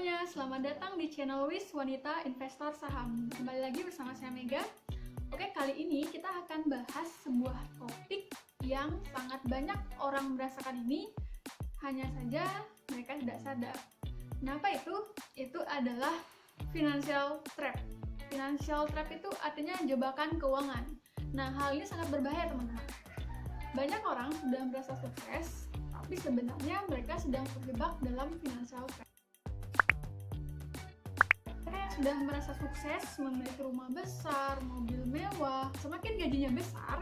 semuanya, selamat datang di channel WIS Wanita Investor Saham. Kembali lagi bersama saya Mega. Oke, kali ini kita akan bahas sebuah topik yang sangat banyak orang merasakan ini, hanya saja mereka tidak sadar. Nah, apa itu? Itu adalah financial trap. Financial trap itu artinya jebakan keuangan. Nah, hal ini sangat berbahaya, teman-teman. Banyak orang sudah merasa sukses, tapi sebenarnya mereka sedang terjebak dalam financial trap. Mereka yang sudah merasa sukses, memiliki rumah besar, mobil mewah, semakin gajinya besar,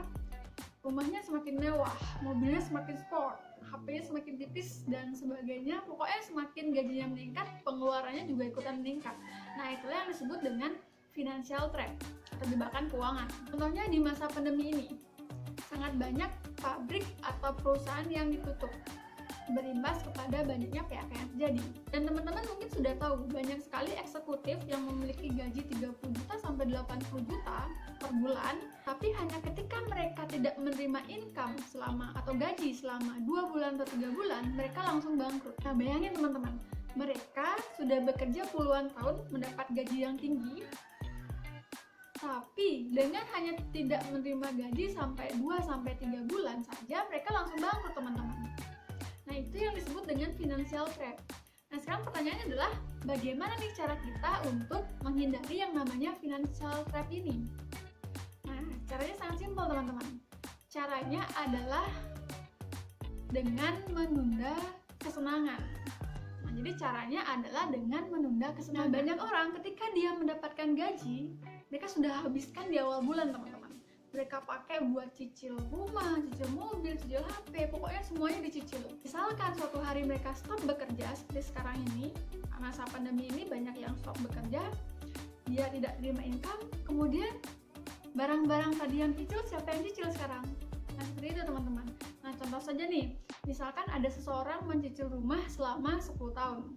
rumahnya semakin mewah, mobilnya semakin sport, HP-nya semakin tipis, dan sebagainya. Pokoknya semakin gajinya meningkat, pengeluarannya juga ikutan meningkat. Nah, itulah yang disebut dengan financial trap, jebakan keuangan. Contohnya di masa pandemi ini, sangat banyak pabrik atau perusahaan yang ditutup, berimbas kepada banyaknya PHK yang terjadi. Dan teman-teman mungkin sudah tahu, banyak sekali eksekutif yang memiliki gaji 30 juta sampai 80 juta per bulan, tapi hanya ketika mereka tidak menerima income selama atau gaji selama 2 bulan atau 3 bulan, mereka langsung bangkrut. Nah, bayangin teman-teman, mereka sudah bekerja puluhan tahun mendapat gaji yang tinggi, tapi dengan hanya tidak menerima gaji sampai 2-3 bulan saja, mereka langsung bangkrut, teman-teman. Nah, itu yang disebut dengan financial trap. Nah, sekarang pertanyaannya adalah, bagaimana nih cara kita untuk menghindari yang namanya financial trap ini? Nah, caranya sangat simpel, teman-teman. Caranya adalah dengan menunda kesenangan. Nah, jadi caranya adalah dengan menunda kesenangan. Nah, banyak orang ketika dia mendapatkan gaji, mereka sudah habiskan di awal bulan, teman-teman. Mereka pakai buat cicil rumah, cicil mobil, cicil HP, pokoknya semuanya dicicil. Misalkan suatu hari mereka stop bekerja, seperti sekarang ini, masa pandemi ini banyak yang stop bekerja, dia tidak terima income, kemudian barang-barang tadi yang cicil, siapa yang cicil sekarang? Nah, seperti itu, teman-teman. Nah, contoh saja nih, misalkan ada seseorang mencicil rumah selama 10 tahun.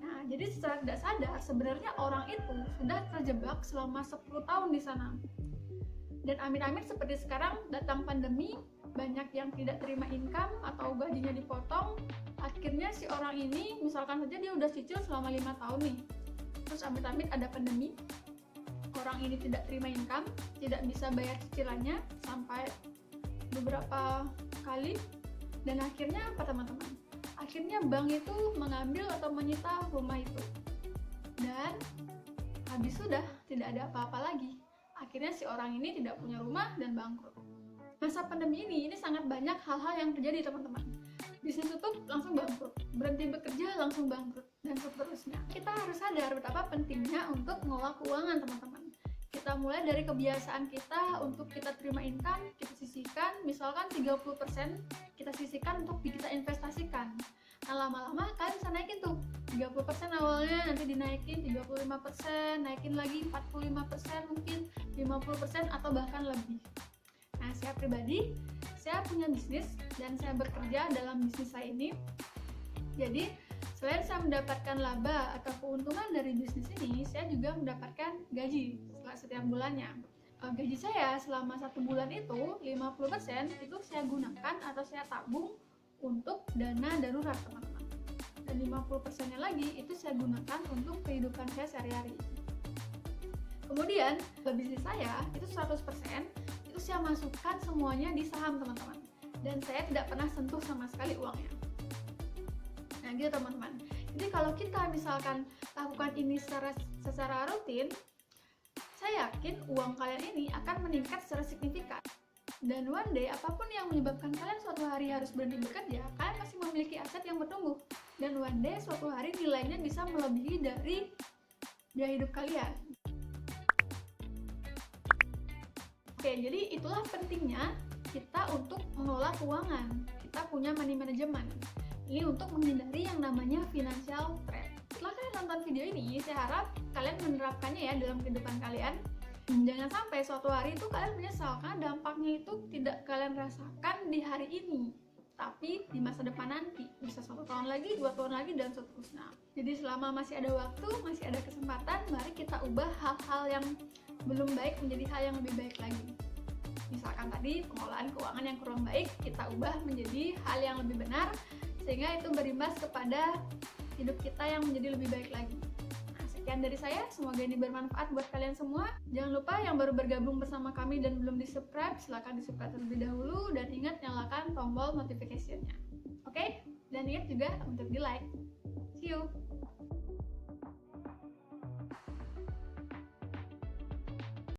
Nah, jadi secara tidak sadar, sebenarnya orang itu sudah terjebak selama 10 tahun di sana. Dan amit-amit seperti sekarang datang pandemi, banyak yang tidak terima income atau gajinya dipotong. Akhirnya si orang ini, misalkan saja dia udah cicil selama 5 tahun nih, terus amit-amit ada pandemi, orang ini tidak terima income, tidak bisa bayar cicilannya sampai beberapa kali, dan akhirnya apa, teman-teman? Akhirnya bank itu mengambil atau menyita rumah itu, dan habis sudah tidak ada apa-apa lagi. Akhirnya si orang ini tidak punya rumah dan bangkrut. Masa pandemi ini sangat banyak hal-hal yang terjadi, teman-teman. Bisnis tutup langsung bangkrut, berhenti bekerja langsung bangkrut, dan seterusnya. Kita harus sadar betapa pentingnya untuk mengelola keuangan, teman-teman. Kita mulai dari kebiasaan kita untuk kita terima income, kita sisihkan, misalkan 30% kita sisihkan untuk kita investasikan. Nah, lama-lama kalian bisa naikin tuh 30% awalnya, nanti dinaikin 35%, naikin lagi 45%, mungkin 50% atau bahkan lebih. Nah, saya pribadi, saya punya bisnis dan saya bekerja dalam bisnis saya ini. Jadi, selain saya mendapatkan laba atau keuntungan dari bisnis ini, saya juga mendapatkan gaji setelah setiap bulannya. Gaji saya selama 1 bulan itu, 50% itu saya gunakan atau saya tabung untuk dana darurat, teman-teman. Dan 50%-nya lagi itu saya gunakan untuk kehidupan saya sehari-hari. Kemudian, bisnis saya itu 100% itu saya masukkan semuanya di saham, teman-teman. Dan saya tidak pernah sentuh sama sekali uangnya. Nah, gitu, teman-teman. Jadi kalau kita misalkan lakukan ini secara rutin, saya yakin uang kalian ini akan meningkat secara signifikan. Dan one day, apapun yang menyebabkan kalian suatu hari harus berhenti bekerja, kalian masih memiliki aset yang bertumbuh. Dan one day, suatu hari nilainya bisa melebihi dari biaya hidup kalian. Oke, jadi itulah pentingnya kita untuk mengelola keuangan. Kita punya money management. Ini untuk menghindari yang namanya financial trap. Setelah kalian nonton video ini, saya harap kalian menerapkannya ya dalam kehidupan kalian. Jangan sampai suatu hari itu kalian menyesal, karena dampaknya itu tidak kalian rasakan di hari ini, tapi di masa depan nanti, bisa 1 tahun lagi, 2 tahun lagi, dan seterusnya. Jadi selama masih ada waktu, masih ada kesempatan, mari kita ubah hal-hal yang belum baik menjadi hal yang lebih baik lagi. Misalkan tadi pengelolaan keuangan yang kurang baik, kita ubah menjadi hal yang lebih benar, sehingga itu berimbas kepada hidup kita yang menjadi lebih baik lagi. Sekian dari saya, semoga ini bermanfaat buat kalian semua. Jangan lupa yang baru bergabung bersama kami dan belum di-subscribe, silahkan di-subscribe terlebih dahulu dan ingat nyalakan tombol notification-nya. Oke? Dan ingat juga untuk di-like. See you!